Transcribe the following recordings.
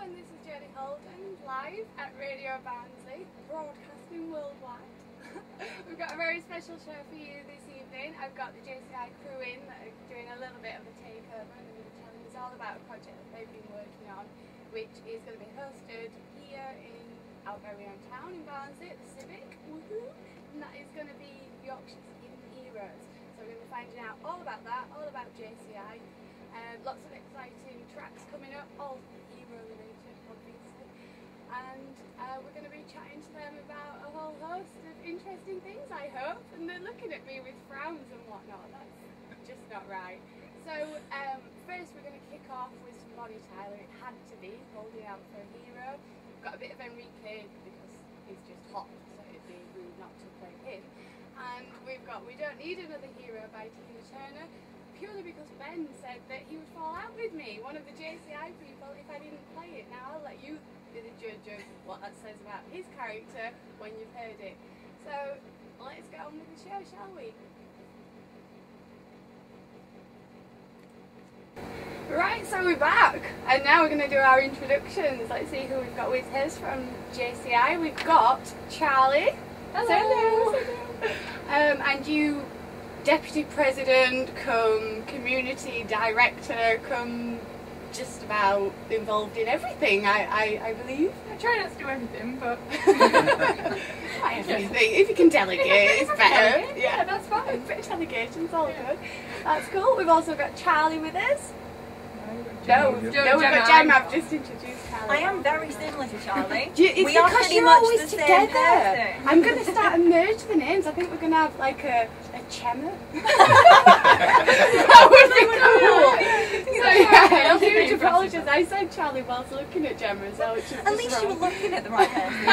and this is Jenny Holden, live at Radio Barnsley, broadcasting worldwide. We've got a very special show for you this evening. I've got the JCI crew in that are doing a little bit of a takeover, and they're going to tell us all about a project that they've been working on, which is going to be hosted here in our very own town in Barnsley at the Civic. Woohoo! And that is going to be Yorkshire's Hidden Heroes. So we're going to be finding out all about that, all about JCI. Lots of exciting tracks coming up, all hero related obviously, and we're going to be chatting to them about a whole host of interesting things, I hope, and they're looking at me with frowns and whatnot. That's just not right. So first we're going to kick off with some Bonnie Tyler. It had to be holding out for a hero. We've got a bit of Enrique because he's just hot, so it'd be rude not to play him. And we've got We Don't Need Another Hero by Tina Turner, purely because Ben said that he would fall out with me, one of the JCI people, if I didn't play it. Now I'll let you be the judge of what that says about his character when you've heard it. So let's get on with the show, shall we? Right, so we're back, and now we're going to do our introductions. Let's see who we've got with us from JCI. We've got Charlie. Hello. And you, Deputy President, come Community Director, come just about involved in everything, I believe. I try not to do everything, but... everything. If you can delegate, it's better. Yeah, that's fine. A bit of delegation's all good. That's cool. We've also got Charlie with us. No, we've got Gemma. I've just introduced Charlie. I am very similar to Charlie. We are pretty much the same person. I'm going to start and merge the names. I think we're going to have like a Gemma. That would be cool. So yeah, huge apologies. I said Charlie whilst looking at Gemma as well, which is at least you were looking at the right person.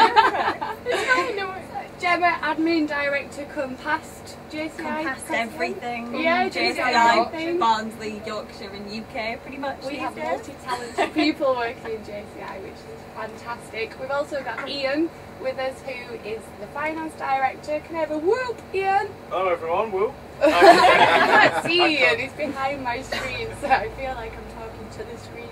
Gemma, Admin Director, come past JCI. Come past everything. Yeah, JCI, Barnsley, Yorkshire and UK pretty much. We have multi-talented people working in JCI, which is fantastic. We've also got Ian with us, who is the Finance Director. Can I have a whoop, Ian? Hello everyone, whoop. I can't see Ian, he's behind my screen, so I feel like I'm talking to the screen.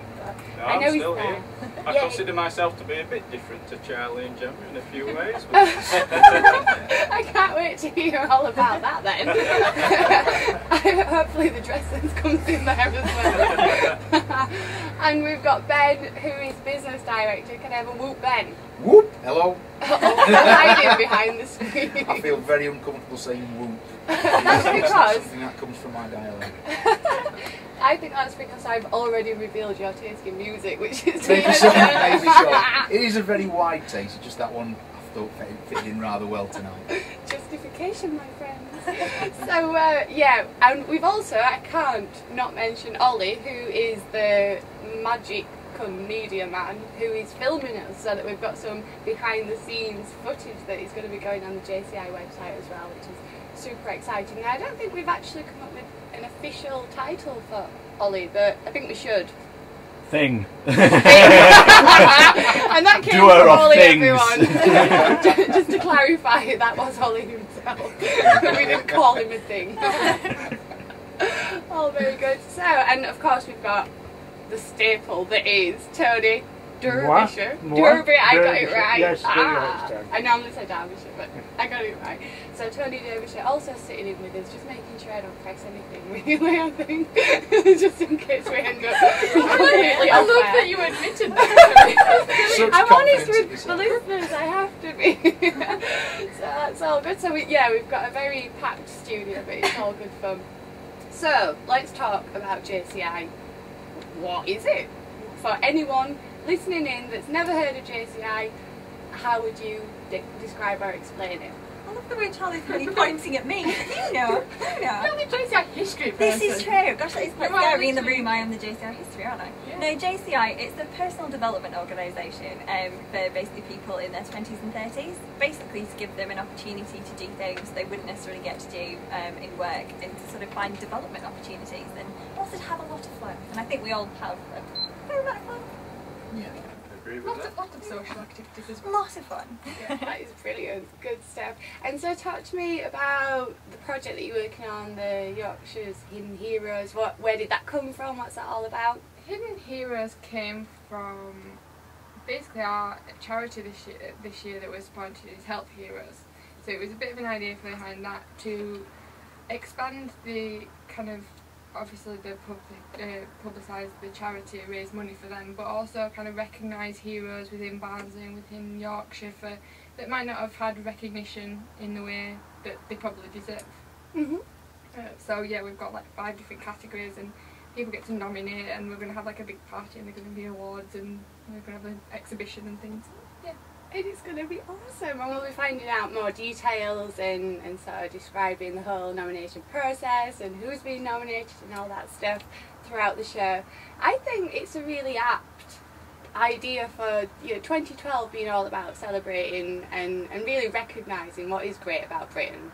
No, I know I'm he's still there. here. I consider myself to be a bit different to Charlie and Gemma in a few ways. I can't wait to hear all about that then. Hopefully the dress sense comes in there as well. And we've got Ben, who is Business Director. Can I have a whoop, Ben? Whoop! Hello. Hiding behind the screen. I feel very uncomfortable saying whoop. That's because... something that comes from my dialect. I think that's because I've already revealed your taste in music, which is... Maybe so, maybe so. It is a very wide taste, it's just that one I thought fitted in rather well tonight. Justification, my friends. So, yeah, and we've also, I can't not mention Ollie, who is the magic media man who is filming us, so that we've got some behind the scenes footage that is going to be going on the JCI website as well, which is super exciting. Now, I don't think we've actually come up with an official title for Ollie, but I think we should. Thing. And that came from Ollie, everyone. Just to clarify, that was Ollie himself. We didn't call him a thing. Oh, very good. So, and of course we've got the staple that is Tony Derbyshire. Derby, I got it right. Yes, I normally say Derbyshire, but I got it right. So Tony Derbyshire also sitting in with us, just making sure I don't press anything really, I think. Just in case we end up completely I off love air. that you admitted that. I'm honest with the listeners, I have to be. So that's all good. So we've got a very packed studio, but it's all good fun. So let's talk about JCI. What is it? For anyone listening in that's never heard of JCI, how would you describe or explain it? I love the way Charlie's really pointing at me. You know. You're the JCI history person. This is true. Gosh, it's quite scary in the room. I am the JCI history, aren't I? Yeah. No, JCI, it's a personal development organisation for basically people in their 20s and 30s, basically to give them an opportunity to do things they wouldn't necessarily get to do in work, and to sort of find development opportunities, and also to have a lot of fun. And I think we all have a fair amount of fun. Yeah. Lots of social activities as well. Lots of fun. Yeah, that is brilliant, good stuff. And so talk to me about the project that you're working on, the Yorkshire's Hidden Heroes. Where did that come from? What's that all about? Hidden Heroes came from basically our charity this year that we're sponsored is Help Heroes. So it was a bit of an idea behind that to expand the kind of, obviously the publicise the charity, raise money for them, but also kind of recognise heroes within Barnsley and within Yorkshire that might not have had recognition in the way that they probably deserve. So yeah, we've got like 5 different categories and people get to nominate, and we're going to have like a big party and there's going to be awards and we're going to have an exhibition and things. Yeah. And it's going to be awesome, and we'll be finding out more details and sort of describing the whole nomination process and who's been nominated and all that stuff throughout the show. I think it's a really apt idea for 2012 being all about celebrating and really recognising what is great about Britain,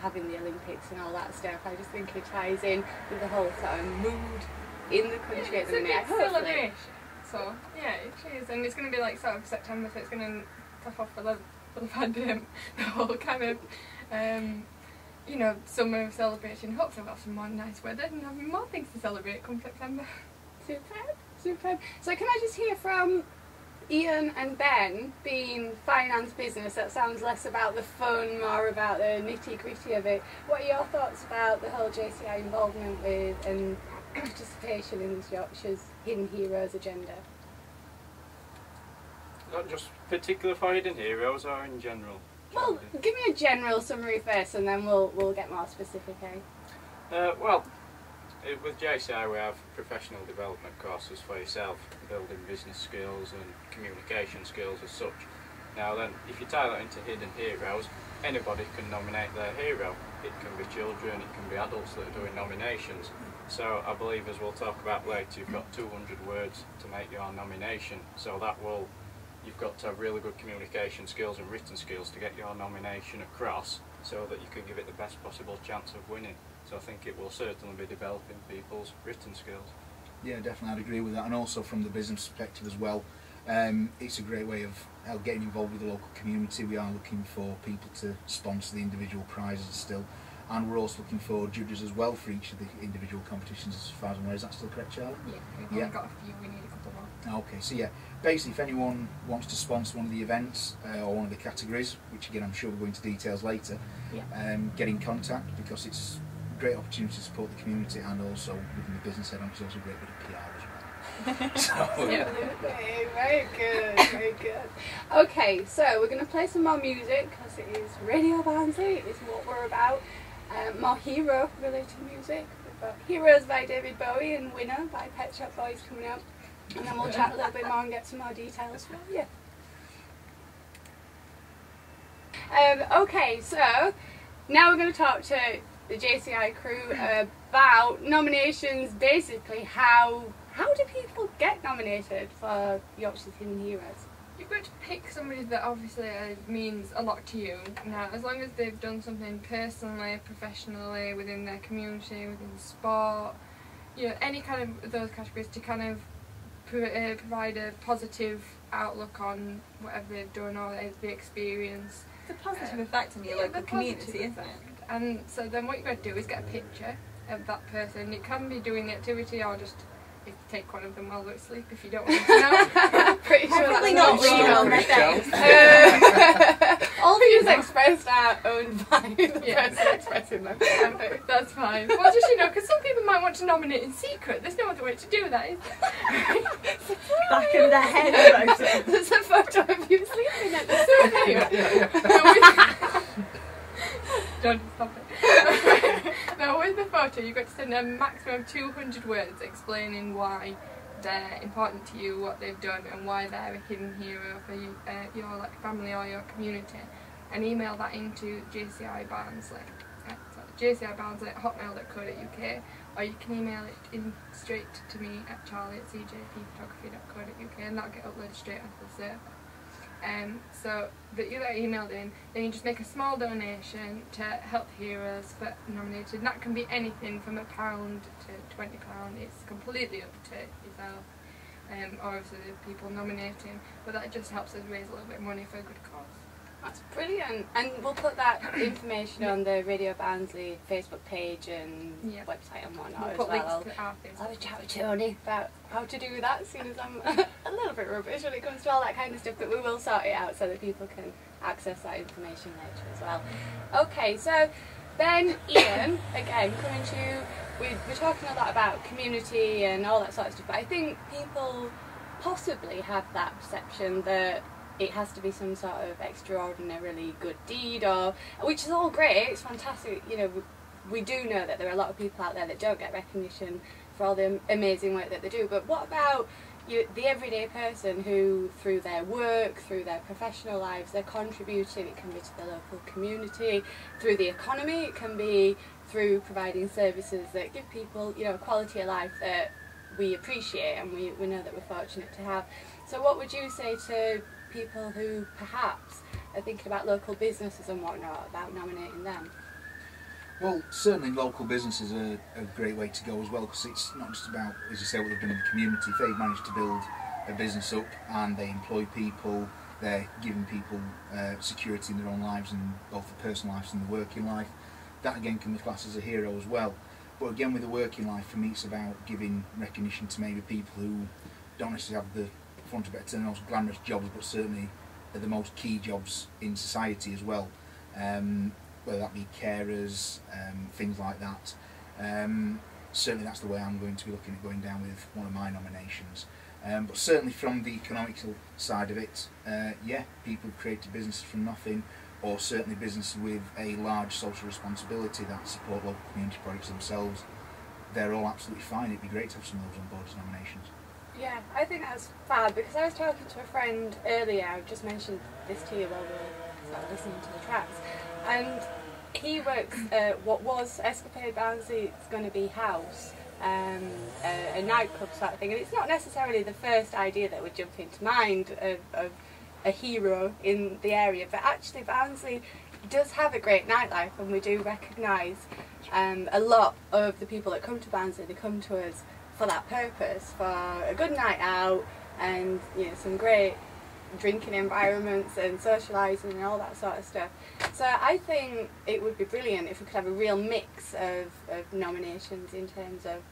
having the Olympics and all that stuff. I just think it ties in with the whole sort of mood in the country at the minute. It's a big celebration. So yeah, it is, and it's going to be like sort of September, so it's going to top off for the whole kind of summer celebration. Hopefully we'll have some more nice weather and have more things to celebrate come September. Superb. So can I just hear from Ian and Ben, being finance business, that sounds less about the fun, more about the nitty-gritty of it. What are your thoughts about the whole JCI involvement with and participation in this Yorkshire's Hidden Heroes agenda? Not just particular for Hidden Heroes or in general? Well, give me a general summary first and then we'll get more specific, Well, with JCI we have professional development courses for yourself, building business skills and communication skills as such. Now then, if you tie that into Hidden Heroes, anybody can nominate their hero. It can be children, it can be adults that are doing nominations. So I believe, as we'll talk about later, you've got 200 words to make your nomination. So you've got to have really good communication skills and written skills to get your nomination across so that you can give it the best possible chance of winning. So I think it will certainly be developing people's written skills. Yeah, definitely, I'd agree with that. And also from the business perspective as well, it's a great way of getting involved with the local community. We are looking for people to sponsor the individual prizes still, and we're also looking for judges as well for each of the individual competitions, as far as I'm aware. Is that still correct, Charlie? Yeah, we've only got a few, we need a couple more. Okay, so yeah, basically if anyone wants to sponsor one of the events or one of the categories, which again I'm sure we'll go into details later, get in contact, because it's a great opportunity to support the community, and also within the business head on, it's also a great bit of PR as well. Very good. Okay, so we're going to play some more music because it is Radio Barnsley, it's what we're about. More hero related music. We've got Heroes by David Bowie and Winner by Pet Shop Boys coming up, and then we'll chat a little bit more and get some more details from you. Okay, so now we're going to talk to the JCI crew about nominations. Basically, how do people get nominated for Yorkshire's Hidden Heroes? You've got to pick somebody that obviously means a lot to you. Now, as long as they've done something personally, professionally, within their community, within sport, any kind of those categories, to kind of provide a positive outlook on whatever they've done or the experience. It's a positive effect on your local community, isn't it? And so then what you've got to do is get a picture of that person. You can be doing the activity, or just take one of them while they're asleep if you don't want to know. Pretty sure probably not real myself. All views expressed are owned by the person expressing them. That's fine. Well, just because some people might want to nominate in secret. There's no other way to do that, is there? Back of the head photo. There's a photo of you sleeping at the sofa. Don't stop it. Now, with the photo, you've got to send a maximum of 200 words explaining why they're important to you, what they've done, and why they're a hidden hero for you, your family or your community, and email that into JCI Barnsley. JCI Barnsley at hotmail.co.uk, or you can email it in straight to me at charlie@cjpphotography.co.uk, and that'll get uploaded straight onto the server. So that you get emailed in, then you just make a small donation to Help Heroes for nominated. And that can be anything from £1 to £20. It's completely up to yourself, or obviously the people nominating. But that just helps us raise a little bit of money for a good cause. That's brilliant, and we'll put that information on the Radio Barnsley Facebook page and website and whatnot we'll as well. I'll have a chat with Tony about how to do that, as soon as I'm a little bit rubbish when it comes to all that kind of stuff, but we will sort it out so that people can access that information later as well. Okay, so then Ian, again, coming to you, we're talking a lot about community and all that sort of stuff, but I think people possibly have that perception that it has to be some sort of extraordinarily good deed, or which is all great, it's fantastic, you know, we do know that there are a lot of people out there that don't get recognition for all the amazing work that they do, but what about the everyday person who, through their work, through their professional lives, they're contributing? It can be to the local community, through the economy, it can be through providing services that give people, you know, a quality of life that we appreciate and we know that we're fortunate to have. So what would you say to people who perhaps are thinking about local businesses and whatnot, about nominating them? Well, certainly local businesses are a great way to go as well, because it's not just about, as you say, what they've done in the community. If they've managed to build a business up and they employ people, they're giving people security in their own lives, and both the personal lives and the working life, that again can be classed as a hero as well. But again, with the working life, for me it's about giving recognition to maybe people who don't necessarily have the, for want of a better term, the most glamorous jobs, but certainly are the most key jobs in society as well. Whether that be carers, things like that. Certainly that's the way I'm going to be looking at going down with one of my nominations. But certainly from the economical side of it, yeah, people who've created businesses from nothing, or certainly businesses with a large social responsibility that support local community projects themselves, they're all absolutely fine. It'd be great to have some of those on board as nominations. Yeah, I think that's fab, because I was talking to a friend earlier, I've just mentioned this to you while we were sort of listening to the tracks, and he works at what was Escapade Barnsley, it's going to be House, a nightclub sort of thing, and it's not necessarily the first idea that would jump into mind of a hero in the area, but actually Barnsley does have a great nightlife, and we do recognise a lot of the people that come to Barnsley, they come to us for that purpose, for a good night out and, you know, some great drinking environments and socialising and all that sort of stuff. So I think it would be brilliant if we could have a real mix of nominations in terms of,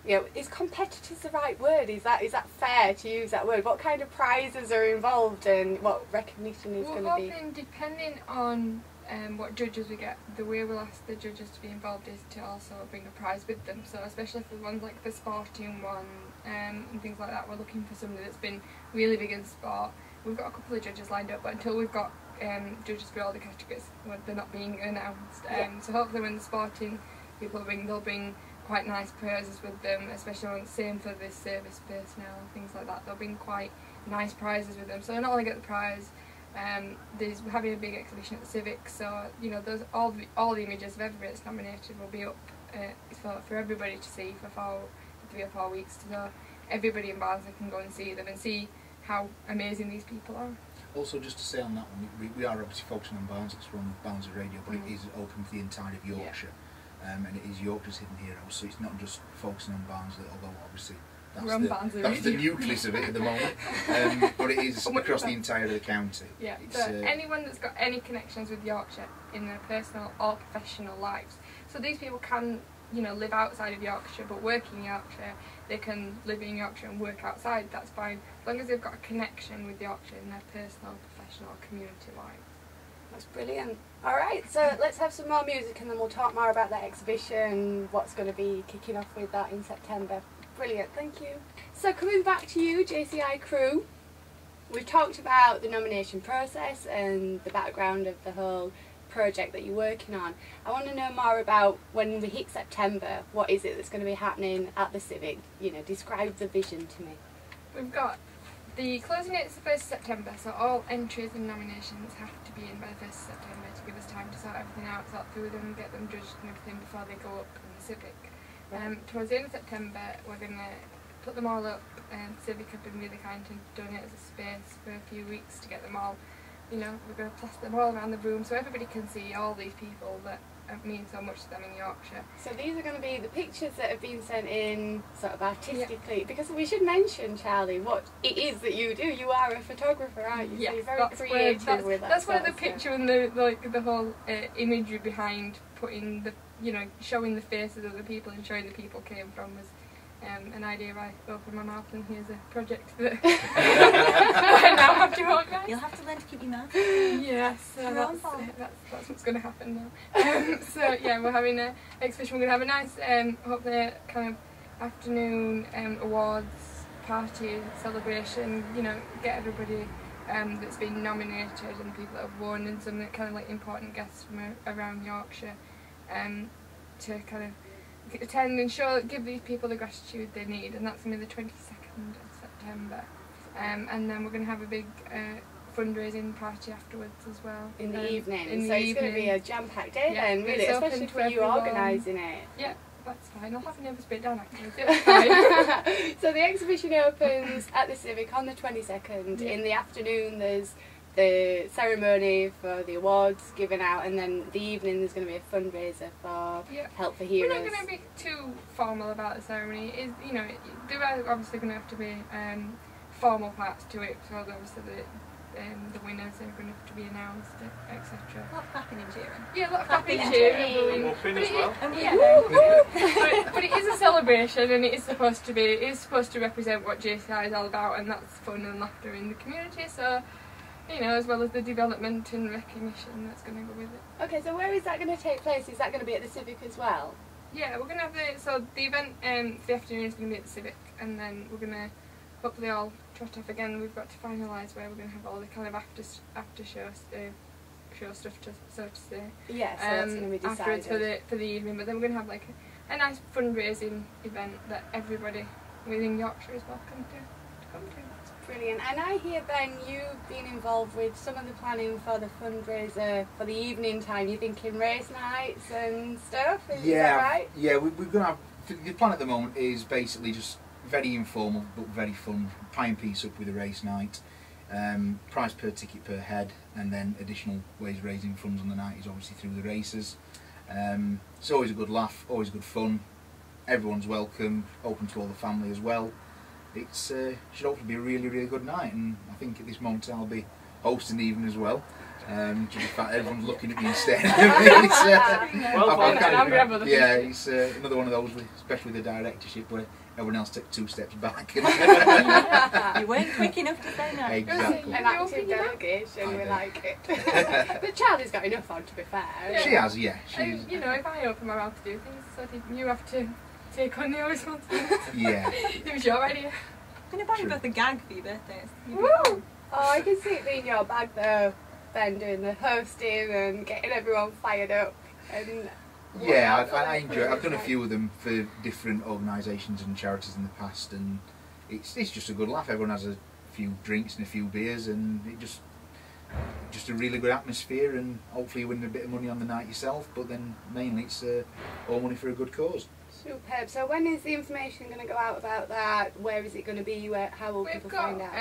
you know, is competitors the right word? Is that fair to use that word? What kind of prizes are involved and what recognition is going to be? We're hoping, depending on what judges we get, the way we'll ask the judges to be involved is to also bring a prize with them. So especially for the ones like the sporting one and things like that, we're looking for somebody that's been really big in sport. We've got a couple of judges lined up, but until we've got judges for all the categories, well, they're not being announced. So hopefully when the sporting people bring, they'll bring quite nice prizes with them, especially when same for the service personnel and things like that. They'll bring quite nice prizes with them. So not only get the prize, there's having a big exhibition at the Civic, so you know those all the images of everybody that's nominated will be up for everybody to see for 3 or 4 weeks, so everybody in Barnsley can go and see them and see how amazing these people are. Also, just to say on that one, we are obviously focusing on Barnsley, it's from Barnsley Radio, but it is open for the entirety of Yorkshire, and it is Yorkshire's hidden heroes, so it's not just focusing on Barnsley, although obviously that's the nucleus of it at the moment, but it is across the entire of the county. Yeah, so anyone that's got any connections with Yorkshire in their personal or professional lives. So these people can, you know, live outside of Yorkshire but work in Yorkshire. They can live in Yorkshire and work outside, that's fine, as long as they've got a connection with Yorkshire in their personal, professional or community life. That's brilliant. Alright, so let's have some more music and then we'll talk more about that exhibition, what's going to be kicking off with that in September. Brilliant, thank you. So coming back to you, JCI crew, we've talked about the nomination process and the background of the whole project that you're working on. I want to know more about when we hit September, what is it that's going to be happening at the Civic? You know, describe the vision to me. We've got the closing date is the 1st of September, so all entries and nominations have to be in by the 1st of September to give us time to sort everything out, sort through them, get them judged and everything before they go up in the Civic. Towards the end of September we're going to put them all up, and Civic have been really kind and donate us a space for a few weeks to get them all you know, we're going to plaster them all around the room so everybody can see all these people that mean so much to them in Yorkshire. So these are going to be the pictures that have been sent in sort of artistically, because we should mention, Charlie, what it is that you do. You are a photographer, aren't you? Yes, so you're very creative with that. That's where the sort of picture and the whole imagery behind putting the, you know, showing the faces of the people and showing the people came from was an idea I opened my mouth and here's a project that I now have to organise. You'll have to learn to keep your mouth. Yes, that's what's going to happen now. So yeah, we're having an exhibition. We're going to have a nice, hopefully, kind of afternoon awards party celebration. You know, get everybody that's been nominated and people that have won and some kind of like important guests from around Yorkshire to kind of attend and give these people the gratitude they need, and that's going to be the 22nd of September. And then we're going to have a big fundraising party afterwards as well. In the evening. In so the it's evening. going to be a jam-packed day Yeah, then, really, it's open especially to for you everyone. organising it. Yeah, that's fine. I'll have a nervous breakdown afterwards. It's fine. So the exhibition opens at the Civic on the 22nd. Yeah. In the afternoon there's the ceremony for the awards given out, and then the evening there's going to be a fundraiser for Help for Heroes. We're not going to be too formal about the ceremony. You know, there are obviously going to have to be formal parts to it, so obviously the winners are going to have to be announced, etc. A lot of clapping and cheering. Yeah, a lot of Clapping clapping and and cheering. cheering. Whooping as well. But it is a celebration, and it is supposed to represent what JCI is all about, and that's fun and laughter in the community. So, you know, as well as the development and recognition that's going to go with it. Okay, so where is that going to take place? Is that going to be at the Civic as well? Yeah, we're going to have the event for the afternoon is going to be at the Civic, and then we're going to hopefully all trot off again. We've got to finalise where we're going to have all the kind of after show stuff, so to say. Yeah, so that's going to be decided. Afterwards for the evening, but then we're going to have like a nice fundraising event that everybody within Yorkshire is welcome to come to. Brilliant. And I hear, Ben, you've been involved with some of the planning for the fundraiser for the evening time. You're thinking race nights and stuff, is that right? Yeah, we're going to have, the plan at the moment is basically just very informal but very fun. Pie and piece up with a race night, price per ticket per head, and then additional ways of raising funds on the night is obviously through the races. It's always a good laugh, always good fun. Everyone's welcome, open to all the family as well. It's should hopefully be a really, really good night, and I think at this moment I'll be hosting the evening as well. Due to the fact everyone's looking at me and staring at me. It's another one of those, especially with the directorship, where everyone else takes 2 steps back. You weren't quick enough to say no. Exactly. An active delegation, we like it. But Charlie's got enough on, to be fair. Yeah. She has, yeah. You know, if I open my mouth to do things, so you have to take on the responsibility. Yeah. It was your idea. I'm going to buy you both a gag for your birthdays. Woo! Oh, I can see it being your bag though, Ben, doing the hosting and getting everyone fired up. And yeah, I enjoy it. I've done a few of them for different organisations and charities in the past, and it's just a good laugh. Everyone has a few drinks and a few beers, and it just a really good atmosphere, and hopefully you win a bit of money on the night yourself, but then mainly it's all money for a good cause. Superb. So when is the information going to go out about that? Where is it going to be? How will people find out?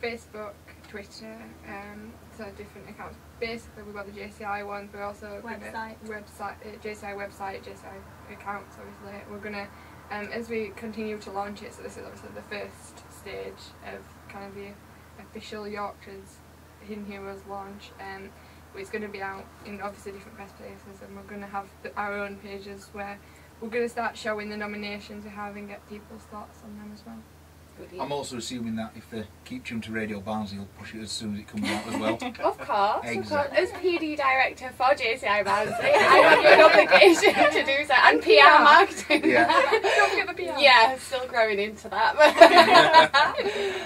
Facebook, Twitter, so different accounts. Basically, we've got the JCI ones, but also JCI website, JCI accounts. Obviously, we're gonna as we continue to launch it. So this is obviously the first stage of kind of the official Yorkshire's Hidden Heroes launch. It's going to be out in obviously different press places, and we're going to have our own pages where we're going to start showing the nominations we have and get people's thoughts on them as well. I'm also assuming that if they keep tuned to Radio Barnsley, you'll push it as soon as it comes out as well. Of course. Exactly. As PD director for JCI Barnsley, I have an obligation to do so, and PR marketing. Yeah. Don't forget the PR. Yeah, still growing into that.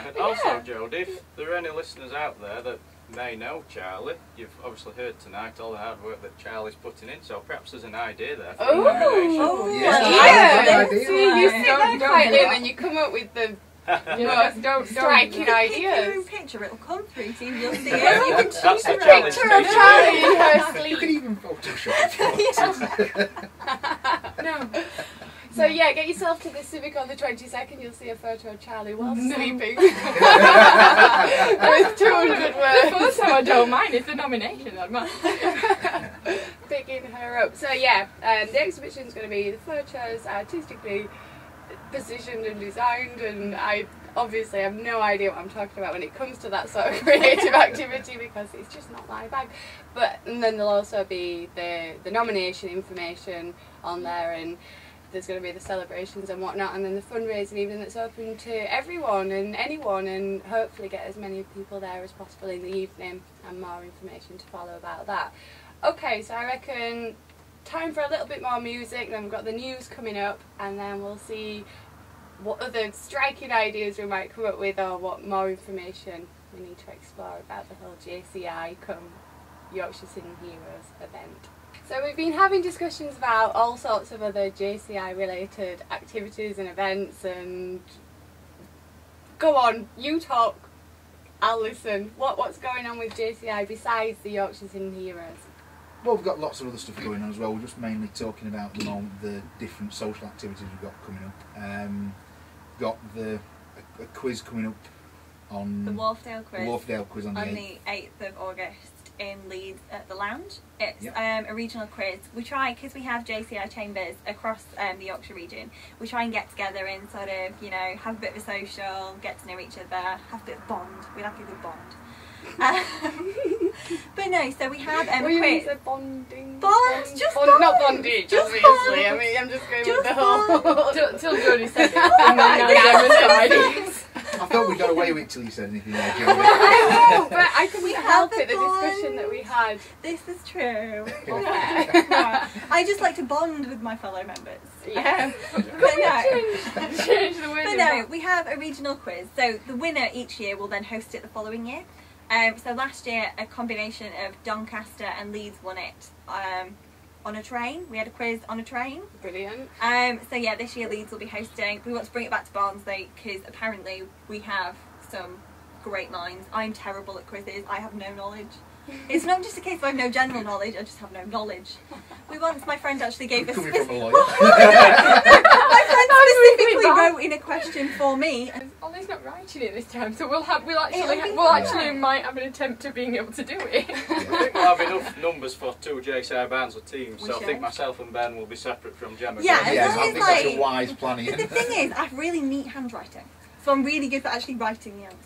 And also, Jodie, if there are any listeners out there that may know Charlie, you've obviously heard tonight all the hard work that Charlie's putting in, so perhaps there's an idea there for a nomination. Yeah. See, you sit there quietly and then you come up with the most striking ideas. Your own picture, it'll come through to you, you'll see it. You can choose That's the your challenge. Picture of Charlie in her You sleep. can even Photoshop it. No. So yeah, get yourself to the Civic on the 22nd. You'll see a photo of Charlie while sleeping. With 200 words. The first time I don't mind, it's the nomination, I'm not. Picking her up. So yeah, the exhibition's going to be, the photos artistically positioned and designed, and I obviously have no idea what I'm talking about when it comes to that sort of creative activity, because it's just not my bag. But and then there'll also be the nomination information on there, and there's going to be the celebrations and whatnot, and then the fundraising evening that's open to everyone and anyone, and hopefully get as many people there as possible in the evening, and more information to follow about that. Okay, so I reckon time for a little bit more music, then we've got the news coming up, and then we'll see what other striking ideas we might come up with, or what more information we need to explore about the whole JCI come Yorkshire Singing Heroes event. So we've been having discussions about all sorts of other JCI related activities and events, and go on, you talk, I'll listen. What's going on with JCI besides the Yorkshire Singing Heroes? Well, we've got lots of other stuff going on as well. We're just mainly talking about at the moment the different social activities we've got coming up. Got a quiz coming up on The Wharfdale quiz. The Wharfdale quiz on the 8th of August in Leeds at the Lounge. It's Yep. a regional quiz. We try, because we have JCI chambers across the Yorkshire region, we try and get together and sort of, you know, have a bit of a social, get to know each other, have a bit of bond. We like a good bond. But no, so we have a quiz. Said bonding. Just Not bond. bondage, Just obviously. bond. I mean, I'm just going Just with the whole... Till Jodie said it, and then I demonstrated. I thought we got away with it till you said anything there, Jodie. I know, but I couldn't We help have it, the a bond. discussion that we had. This is true. Yeah. No, I just like to bond with my fellow members. Yeah. But no. Change the word. But no, we have a regional quiz. So the winner each year will then host it the following year. So last year, a combination of Doncaster and Leeds won it on a train. We had a quiz on a train. Brilliant. So yeah, this year Leeds will be hosting. We want to bring it back to Barnsley because apparently we have some great minds. I'm terrible at quizzes. I have no knowledge. It's not just a case of I have no general knowledge, I just have no knowledge. My friend actually gave us... Coming from a lawyer. My friend specifically wrote in a question for me. Ollie's not writing it this time, so we'll It'll actually be might have an attempt at being able to do it. I think we'll have enough numbers for 2 JCI Barnsley teams, We so I think should. myself and Ben will be separate from Gemma. Yeah, Graham. Yes, long I as, think that's a like- wise plan. But the thing is, I have really neat handwriting. So I'm really good for actually writing the answers.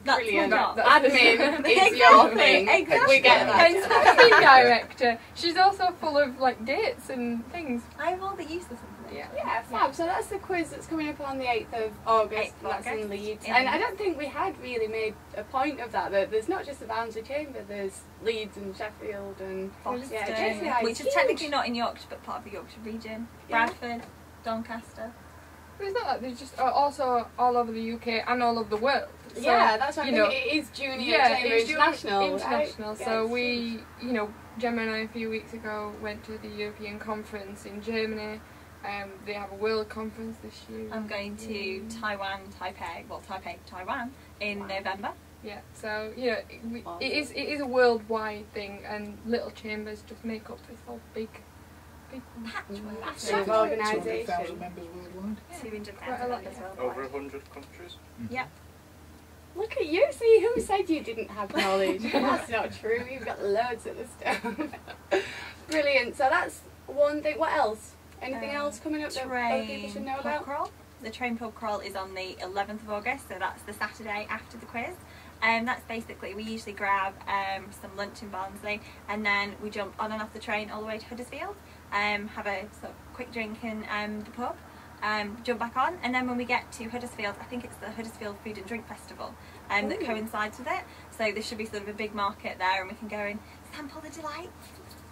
That's Brilliant. my job. Admin is your thing. Exactly. We get that. And speaking director, she's also full of like dates and things. I have all the useless information. Yeah, fab. So that's the quiz that's coming up on the 8th of August. 8th of That's in August. Leeds. In And I Leeds. don't think we had really made a point of that. That there's not just the Barnsley Chamber, there's Leeds and Sheffield and Foster, JCI is which is huge. technically not in Yorkshire but part of the Yorkshire region. Yeah. Bradford, Doncaster. But it's not that, there's just also all over the UK and all over the world. So, Yeah, that's what I you think. know, It is junior yeah, chamber it's international. international. Right? So Yeah, it's we, huge. you know, Gemma and I a few weeks ago went to the European conference in Germany. They have a world conference this year. I'm going to Taiwan, Taiwan in November. Yeah, so you know, it is a worldwide thing, and little chambers just make up this whole big Patchwork. Massive 200,000 organisation. members worldwide. 200,000 Quite a lot, members yeah. worldwide. Over 100 countries. Yep. Look at you, see, who said you didn't have knowledge? That's not true, you've got loads of the stuff. Brilliant, so that's one thing. What else? Anything else coming up that other people should know Pub about? crawl. The train pub crawl is on the 11th of August, so that's the Saturday after the quiz. That's basically, we usually grab some lunch in Barnsley and then we jump on and off the train all the way to Huddersfield, have a sort of quick drink in the pub, jump back on, and then when we get to Huddersfield, I think it's the Huddersfield Food and Drink Festival that coincides with it, so there should be sort of a big market there and we can go and sample the delights.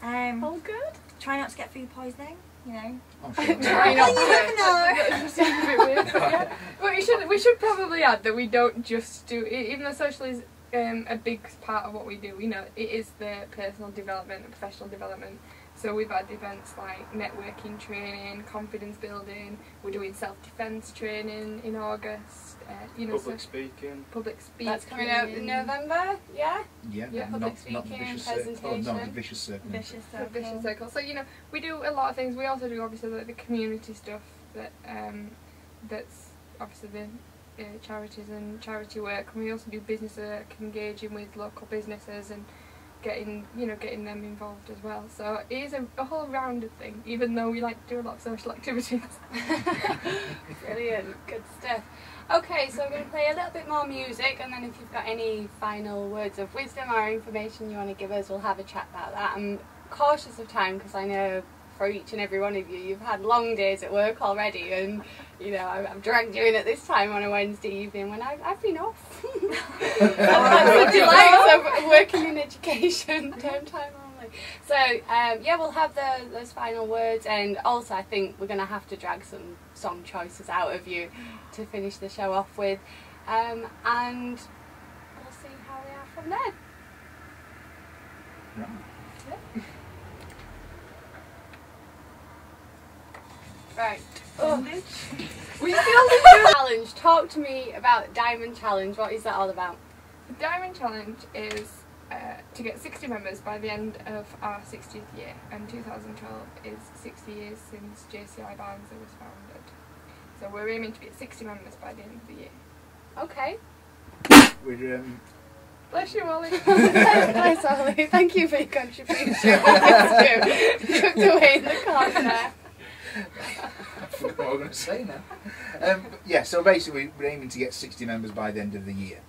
Oh, good. Try not to get food poisoning, you know. I'm sure. Try not Well, you never know. Just a bit weird, but yeah. But we should probably add that we don't just do, even though social is a big part of what we do, you know, it is the personal development and professional development So we've had events like networking training, confidence building, we're doing self-defence training in August, you know, Public speaking. Public speaking. That's coming out in November, yeah? Yeah, Yeah, public not the speaking, vicious circle. Oh, no, the presentation. vicious circle. Vicious A circle. vicious circle. So, you know, we do a lot of things. We also do obviously the community stuff that that's obviously the charities and charity work. And we also do business work, engaging with local businesses and getting them involved as well. So it is a whole rounded thing, even though we like to do a lot of social activities. Brilliant, good stuff. Okay, so we're going to play a little bit more music, and then if you've got any final words of wisdom or information you want to give us, we'll have a chat about that. I'm cautious of time because I know for each and every one of you, you've had long days at work already, and you know I've dragged you in at this time on a Wednesday evening when I've been off. I've had the delights of working in education, term time only. So yeah, we'll have those final words, and also I think we're going to have to drag some song choices out of you to finish the show off with, and we'll see how we are from there. Right. Yeah. Right. Oh. We still do challenge. Talk to me about Diamond Challenge. What is that all about? The Diamond Challenge is to get 60 members by the end of our 60th year, and 2012 is 60 years since JCI Barnsley was founded. So we're aiming to be at 60 members by the end of the year. Okay. We're Bless you, Ollie. Nice, Ollie. Thank you for your contribution. Tucked away in the corner there. I forgot what I was going to say now. Yeah, so basically we're aiming to get 60 members by the end of the year.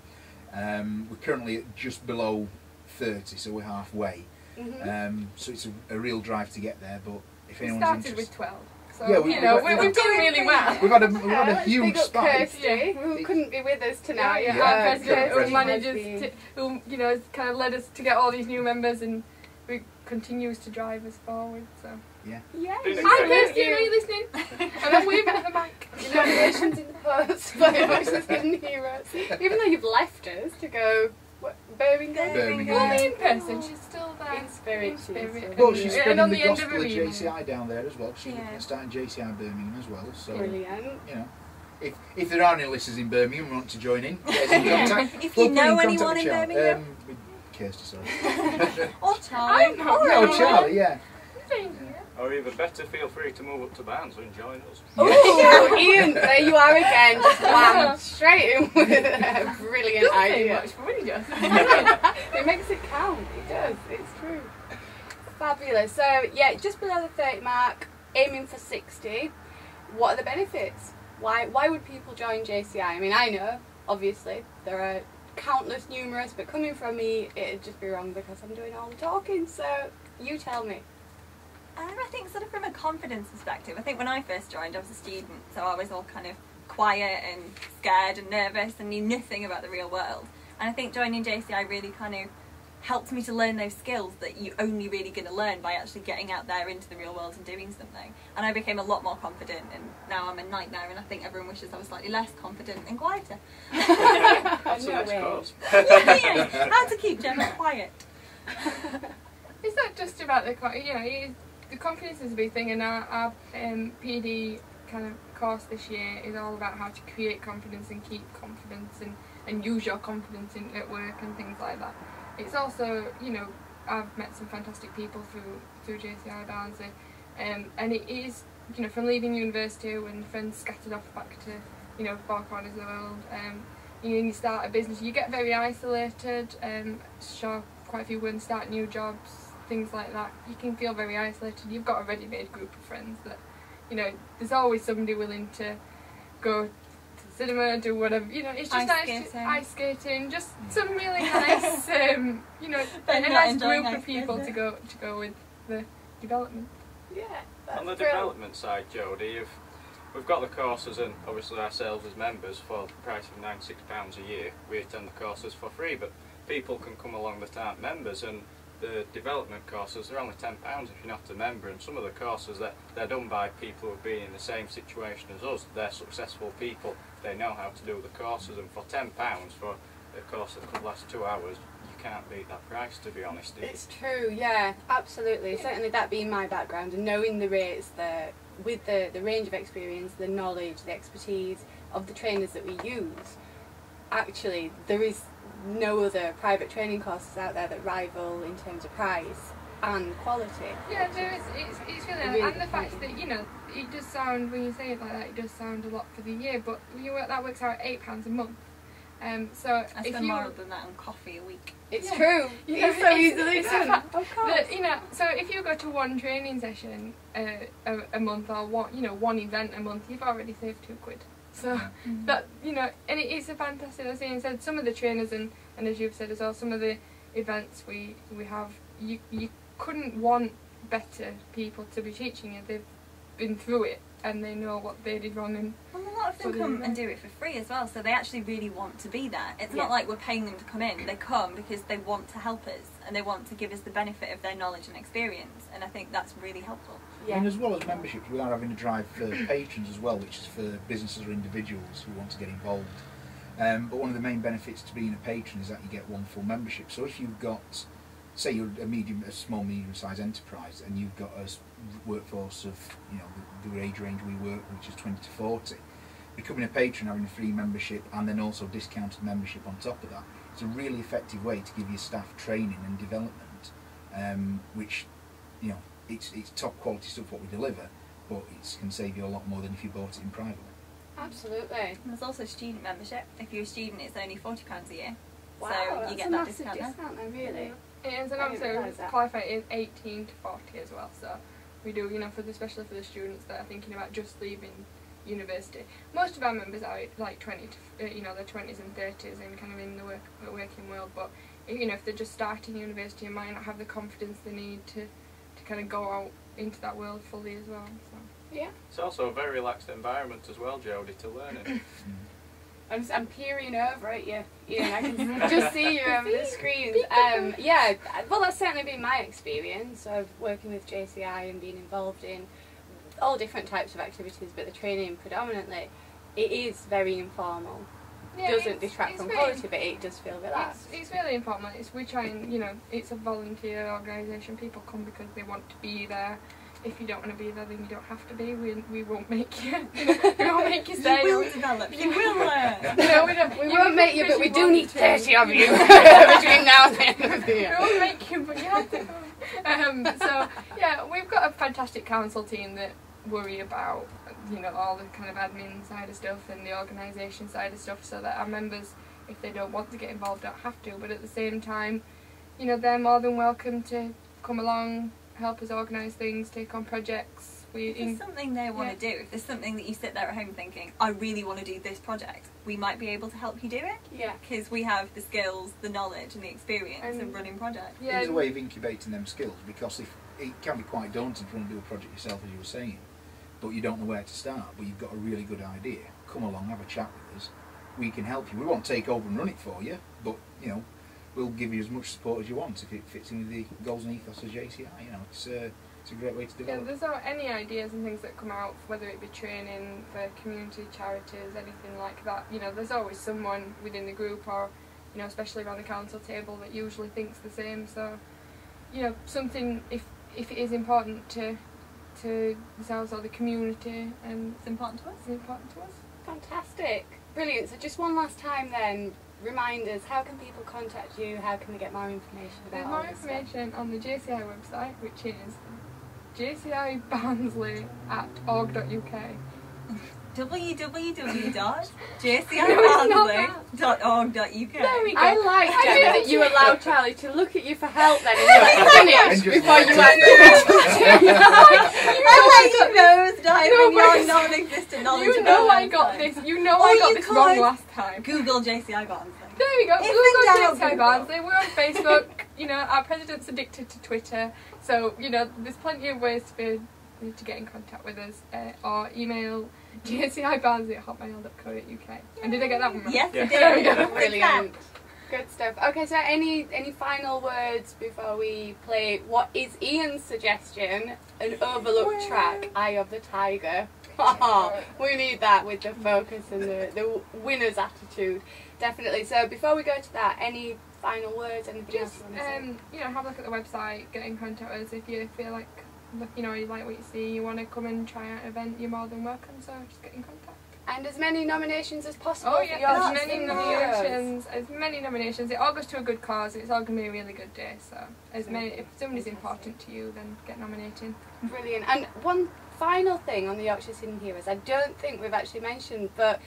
We're currently at just below 30, so we're halfway. So it's a real drive to get there, but if We anyone's started interested... with 12. So, Yeah, we've done really well. We've had a huge Big up spike. Kirsty, who couldn't be with us tonight. Yeah, Yeah. our president, who President. manages who has kind of led us to get all these new members, and we continues to drive us forward. So. Yes. Hi, Kirsty, are you listening? And I'm waving at the mic. Congratulations in the post by Voices Hidden Heroes. Even though you've left us to go Birmingham. Only in person, she's still there. In spirit, she is. Well, she's And spreading on the the end of gospel her of email. JCI down there as well. She's looking Yeah. at starting JCI Birmingham as well. So, Brilliant. you know, if there are any listeners in Birmingham who want to join in, get us in contact. If We'll you put know contact anyone with in Charlie. Birmingham, With Kirsty, sorry. or Charlie, No, Charlie, yeah. Or even better, feel free to move up to Barnsley and join us. Oh, Ian, there you are again, just wham, straight in with a brilliant idea. Much fun, he does. It makes it count, it does, it's true. Fabulous. So, yeah, just below the 30 mark, aiming for 60. What are the benefits? Why would people join JCI? I mean, I know, obviously, there are countless, numerous, but coming from me, it'd just be wrong because I'm doing all the talking, so you tell me. I think sort of from a confidence perspective, I think when I first joined I was a student, so I was all kind of quiet and scared and nervous and knew nothing about the real world. And I think joining JCI really kind of helped me to learn those skills that you're only really going to learn by actually getting out there into the real world and doing something. And I became a lot more confident, and now I'm a nightmare, and I think everyone wishes I was slightly less confident and quieter. That's the No next way. course. Yeah, how to keep Gemma quiet. It's not just about the confidence is a big thing, and our PD kind of course this year is all about how to create confidence and keep confidence and use your confidence at work and things like that. It's also, I've met some fantastic people through JCI Barnsley, and it is, from leaving university when friends scattered off back to, four corners of the world, you start a business, you get very isolated, sure, quite a few women start new jobs, things like that. You can feel very isolated. You've got a ready-made group of friends that, there's always somebody willing to go to the cinema, do whatever, it's just ice skating, just some really nice, a nice group of people to go with the development. Yeah, that's On the brilliant. development side, Jodie, we've got the courses, and obviously ourselves as members, for the price of £96 a year. We attend the courses for free, but people can come along that aren't members, and the development courses, they're only £10 if you're not a member, and some of the courses they're done by people who've been in the same situation as us. They're successful people, they know how to do the courses, and for £10 for a course that could last 2 hours, you can't beat that price, to be honest. It's true, yeah, absolutely. Yeah. Certainly that being my background and knowing the rates, with the range of experience, the knowledge, the expertise of the trainers that we use, actually there is no other private training courses out there that rival in terms of price and quality. Yeah, there is. It's really, and the fact that, you know, it does sound, when you say it like that, it does sound a lot for the year, but that works out at £8 a month. So I spend more than that on coffee a week. It's true. Yeah, It's so easily done. Of course. that, you know, so if you go to one training session a month, or one event a month, you've already saved £2. So that, you know, and it's a fantastic. As you said, some of the trainers and as you've said as well, some of the events we have, you couldn't want better people to be teaching you. They've been through it and they know what they did wrong. And well, a lot of them come and do it for free as well, so they actually really want to be there. It's not like we're paying them to come in. They come because they want to help us and they want to give us the benefit of their knowledge and experience, and I think that's really helpful. And as well as memberships, we are having a drive for patrons as well, which is for businesses or individuals who want to get involved. But one of the main benefits to being a patron is that you get one full membership. So if you've got, say you're a small, medium-sized enterprise, and you've got a workforce of, you know, the age range we work, which is 20 to 40, becoming a patron, having a free membership, and then also discounted membership on top of that, it's a really effective way to give your staff training and development, which, you know, it's top quality stuff what we deliver, but it can save you a lot more than if you bought it in privately. Absolutely. And there's also student membership. If you're a student, it's only £40 a year. Wow, so that's you get a that massive discount then, really. it is, and I didn't realise obviously that. qualify is 18 to 40 as well. So we do, you know, especially for the students that are thinking about just leaving university. Most of our members are like 20 to, you know, their 20s and 30s and kind of in the working world. But you know, if they're just starting university and might not have the confidence they need to kind of go out into that world fully as well. So. Yeah. It's also a very relaxed environment as well, Jodie, to learn it. I'm peering over at you, Ian. I can just see you over the screens. Yeah, well, that's certainly been my experience of working with JCI and being involved in all different types of activities, but the training predominantly, it is very informal. Yeah, Doesn't detract from really, quality, but it does feel relaxed. It's really informal. We try and, you know, it's a volunteer organisation. People come because they want to be there. If you don't want to be there, then you don't have to be. We won't make you. We won't make you stay. You will develop. You will learn. No, we don't. We won't make you, but we do need 30 of you between now and the end of the We year. won't make you, but you have to come. So yeah, we've got a fantastic council team that worry about, you know, all the kind of admin side of stuff and the organisation side of stuff, so that our members, if they don't want to get involved, don't have to. But at the same time, you know, they're more than welcome to come along, help us organise things, take on projects. If there's something they want to do, if there's something that you sit there at home thinking, I really want to do this project, we might be able to help you do it. Yeah. Because we have the skills, the knowledge and the experience of running projects. Yeah, It's a way of incubating them skills, because if it can be quite daunting to want to do a project yourself, as you were saying, but you don't know where to start, but you've got a really good idea. Come along, have a chat with us. We can help you. We won't take over and run it for you, but, you know, we'll give you as much support as you want if it fits in with the goals and ethos of JCI. You know, it's a great way to develop. Yeah, there's not any ideas and things that come out, whether it be training for community charities, anything like that. You know, there's always someone within the group, or, you know, especially around the council table, that usually thinks the same. So, you know, something, if it is important to themselves or the community, and It's important to us. it's important to us. Fantastic. Brilliant. So just one last time then, remind us, how can people contact you? How can they get more information about There's all more this stuff? information on the JCI website, which is JCI Barnsley .org.uk. www.jcibarnsley.org.uk. There we go. I like, I Gemma, do that you too. allow Charlie to look at you for help then and finish And just before you let actually I let you nosedive No, in but your it's- non-existent knowledge You of know our I got website. this. You know Or I got you this wrong could last time. Google JCI Barnsley. There we go. If We'll in go doubt, JCI Google. Barnsley. We're on Facebook. You know, our president's addicted to Twitter, so you know there's plenty of ways to get in contact with us, or email jcibarnsley@hotmail.co.uk. And did I get that one right? Yes, Yeah. you There we did. go. Brilliant. Good stuff. Okay, so any final words before we play what is Ian's suggestion? An overlooked track, Eye of the Tiger. We need that with the focus and the winner's attitude. Definitely. So before we go to that, any final words? Anything else Just you want to say? you know, have a look at the website, get in contact with us if you feel like, you know, you like what you see, you want to come and try out an event, you're more than welcome, so just get in contact. And as many nominations as possible. Oh for yeah, your as Best many in nominations, as many nominations. It all goes to a good cause. It's all going to be a really good day. So, as many, if somebody's important to you, then get nominated. Brilliant. And one final thing on the Yorkshire's Hidden Heroes, I don't think we've actually mentioned, but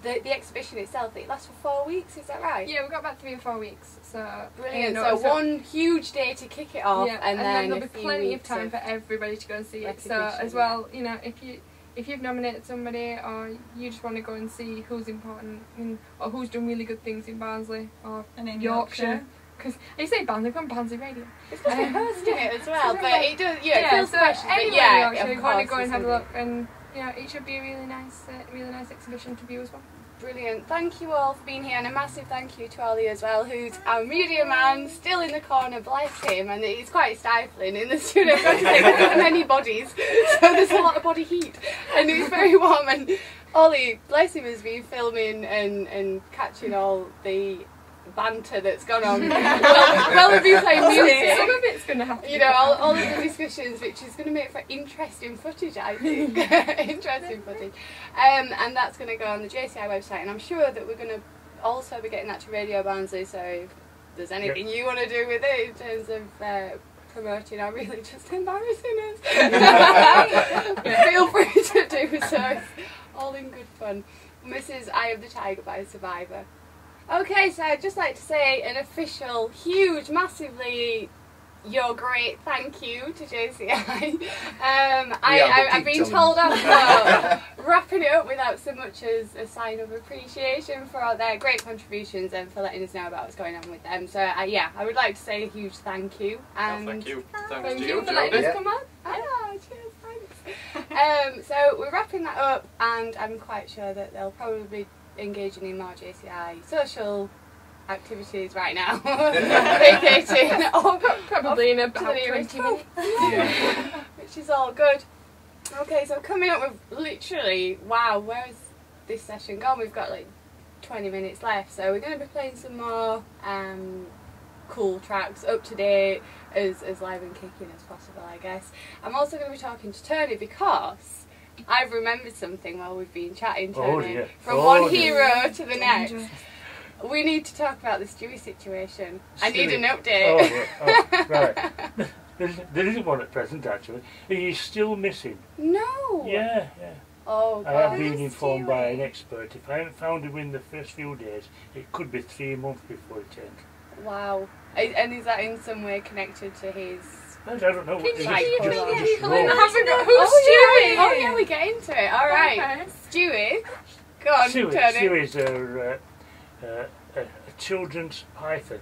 the exhibition itself, it lasts for 4 weeks, is that right? Yeah, we've got about 3 or 4 weeks. So Brilliant. you know, So one huge day to kick it off, yeah, and then there'll a be few plenty of weeks time for everybody to go and see it. So recognition, as well, you know, if you've nominated somebody, or you just want to go and see who's important or who's done really good things in Barnsley or And in Yorkshire. Because I say Barnsley, from Barnsley Radio. It's supposed to be hosting it as well, but it does, it Yeah, feels so special. But anywhere yeah, in Yorkshire, of you want to course, go and it's have a gonna look, and you know, it should be a really nice exhibition to view as well. Brilliant. Thank you all for being here, and a massive thank you to Ollie as well, who's our media man, still in the corner, bless him, and it's quite stifling in the studio. I've got to say, we've got many bodies, so there's a lot of body heat, and it's very warm, and Ollie, bless him, has been filming and catching all the banter that's gone on while we've been playing music. Some of it's going to have to, you know, all of the discussions, which is going to make for interesting footage, I think. Interesting footage. And that's going to go on the JCI website, and I'm sure that we're going to also be getting that to Radio Barnsley, so if there's anything you want to do with it in terms of promoting or really just embarrassing us, feel free to do so. It's all in good fun. And this is Eye of the Tiger by Survivor. Okay, so I'd just like to say an official, huge, massively, you're great thank you to JCI. I've been told off for wrapping it up without so much as a sign of appreciation for all their great contributions and for letting us know about what's going on with them. So yeah, I would like to say a huge thank you. And thank you. Thanks thank to you you, for letting Jodie. us come on. Cheers, thanks. So we're wrapping that up, and I'm quite sure that they'll probably be engaging in more JCI social activities right now. Vacating Probably in about 20 minutes. Yeah. Which is all good. Okay, so coming up with literally, wow, where has this session gone? We've got like 20 minutes left, so we're going to be playing some more cool tracks, up to date, as live and kicking as possible, I guess. I'm also going to be talking to Tony because I've remembered something while we've been chatting, Tony. From one hero to the next. We need to talk about the Stewie situation. I need an update. Right. There isn't one at present, actually. He's still missing. No. Yeah. Oh, God. I have been informed by an expert. If I haven't found him in the first few days, it could be 3 months before he turns. Wow. And is that in some way connected to his... I don't know. Can you just bring wrong. who's Stewie? Stewie? Oh yeah, we get into it. All right. Okay. Stewie. Go on, Tony. Stewie's a children's python.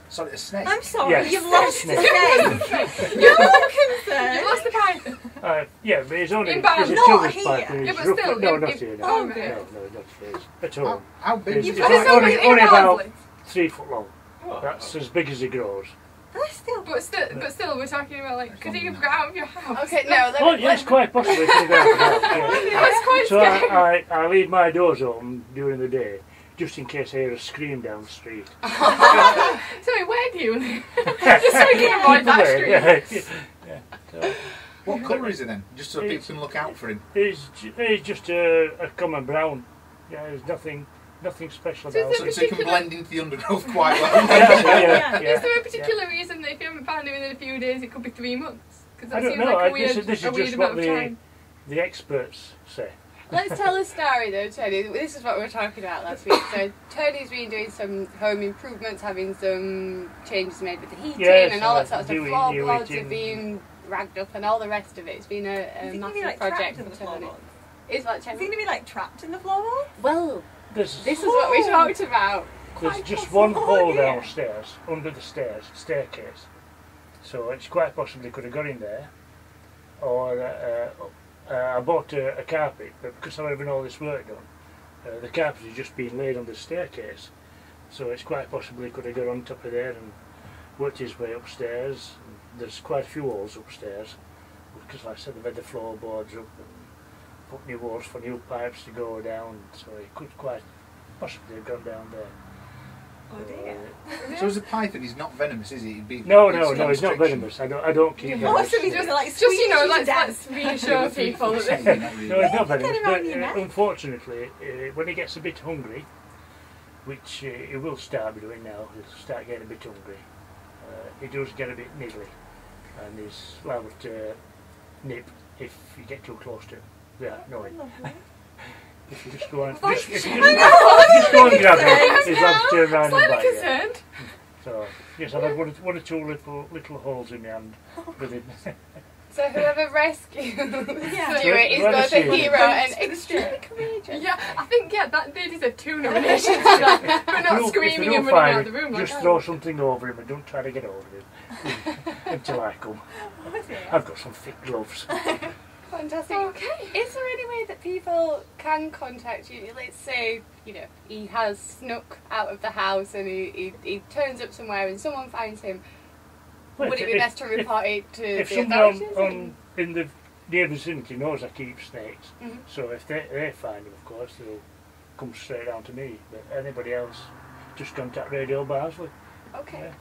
Sorry, a snake. I'm sorry, Yes, you've lost snake. the snake. You're more concerned. You lost the python. Yeah, but he's only In Barnsley. he's a Not children's here. python. Yeah, He's but roughly- still, no, in- not in- here. oh, No, okay. no, not here at all. How big It's is But it? it's only only in about Barnsley. 3 foot long. Oh, That's as big as he grows. That's still... But still, we're talking about like, could you get out of your house? Okay, no, let Well, me... yes, quite possibly. Can go out now, yeah. That's quite So scary. I leave my doors open during the day, just in case I hear a scream down the street. Sorry, where do you live? Just so we can avoid that street. Yeah. So, What colour is it then? Just so people can look out for him. he's just a common brown. Yeah, there's nothing special So about is it. there So he can blend into the undergrowth quite well. Yeah. Is there a particular reason that if you haven't found him within a few days, it could be 3 months? Because I that don't seems know. like a weird, This is a weird just amount what of time. the experts say. Let's tell a story though, Tony. This is what we were talking about last week. So Tony's been doing some home improvements, having some changes made with the heating Yes, and all that sort of stuff. doing Floorboards heating. have been ragged up and all the rest of it. It's been a Is he going to be massive like project trapped in for the Tony. floorboards? Is what Is he Tony? going to be like trapped in the floorboards? Well, There's this is what we talked about. There's Quite just possible, one hole yeah. downstairs, under the staircase. So it's quite possibly could have got in there. Or I bought a carpet, but because I'm having all this work done, the carpet has just been laid on the staircase. So it's quite possibly could have got on top of there and worked his way upstairs. There's quite a few holes upstairs, because like I said, they've had the floorboards up and put new walls for new pipes to go down. So it could quite possibly have gone down there. Oh dear. So as a python, he's not venomous, is he? It'd be No, it's he's not constriction. venomous. I don't keep venomous. So he's just like Just, you know, squeeze let's reassure people that they Not really. No, he's not venomous. Get But around your neck. unfortunately, when he gets a bit hungry, which he will start doing now, he'll start getting a bit hungry. He does get a bit niggly, and he's liable to nip if you get too close to him. Yeah, no. If you just go on, just go and grab him, he's liable to turn around and slightly bite you. concerned. So yes, I've had one or two little holes in my hand with him. So whoever rescues Yeah. Stuart is Well, both a let's see. hero and extremely courageous. Yeah, I think that they deserve 2 nominations for that. For If not you screaming don't and running find out of the it, room. Like, just throw something over him and don't try to get over him until I come. I've got some thick gloves. Fantastic. Okay. Is there any way that people can contact you? Let's say, you know, he has snuck out of the house and he turns up somewhere and someone finds him. Well, Would it be best to report it to if the someone authorities? in the near vicinity knows I keep snakes, Mhm. so if they find them, of course, they'll come straight down to me. But anybody else, just contact Radio Barnsley. Okay. Yeah.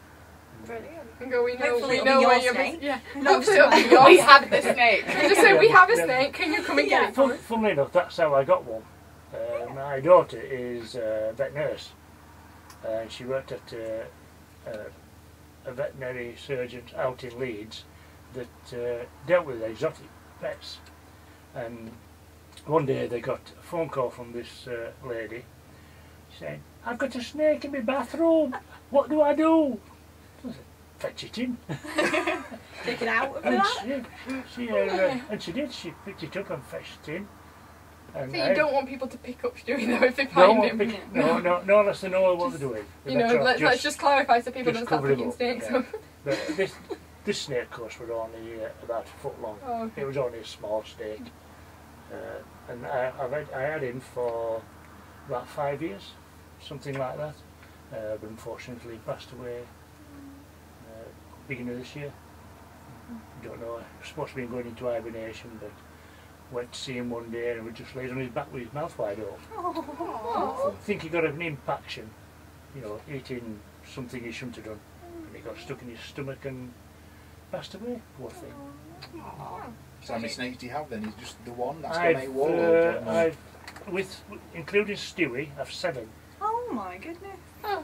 Brilliant. and go, we know Hopefully it'll where be your you're. snake. Yeah. Not Hopefully it'll be mine. yours. We have the snake. We just say we have a Yeah. snake. Can you come and get it? Funnily enough, that's how I got one. My daughter is a vet nurse, and she worked at a veterinary surgeon out in Leeds that dealt with exotic pets. And one day they got a phone call from this lady saying, "I've got a snake in my bathroom. What do I do?" I said, "Fetch it in." Take it out of And that. and she did. She picked it up and fetched it in. And So you don't want people to pick up Stewie though if they find him. no, unless they know what they're doing. You know, let's just clarify so people don't just start cover him picking up, snakes yeah. up. But this snake, of course, was only about a foot long. Oh, okay. It was only a small snake, and I had him for about 5 years, something like that. But unfortunately, he passed away beginning of this year. Don't know. He was supposed to be going into hibernation, but went to see him one day and was just laid on his back with his mouth wide open. Aww. I think he got an impaction, you know, eating something he shouldn't have done, and he got stuck in his stomach and passed away. Poor thing. So how many snakes do you have then? Is just the one? That's going to make war. I've including Stewie, I've 7. Oh my goodness. Oh,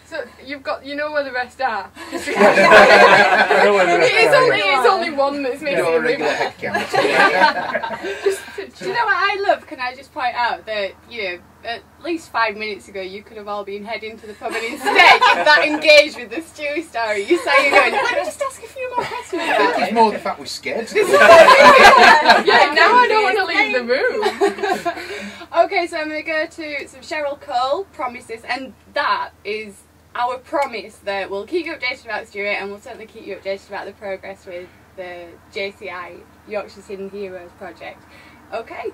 so you've got, you know where the rest are. I know where the rest are, yeah. It's only one that's missing. Not a regular head count. Do you know what I love? Can I just point out that, you know, at least 5 minutes ago you could have all been heading to the pub and instead you're that engaged with the Stewie story. You say you're going, let me just ask a few more questions I think about it's it. more the fact we're scared. Yeah, now I don't want to leave the room. Okay, so I'm going to go to some Cheryl Cole promises, and that is our promise that we'll keep you updated about Stuart, and we'll certainly keep you updated about the progress with the JCI Yorkshire's Hidden Heroes project. Okay,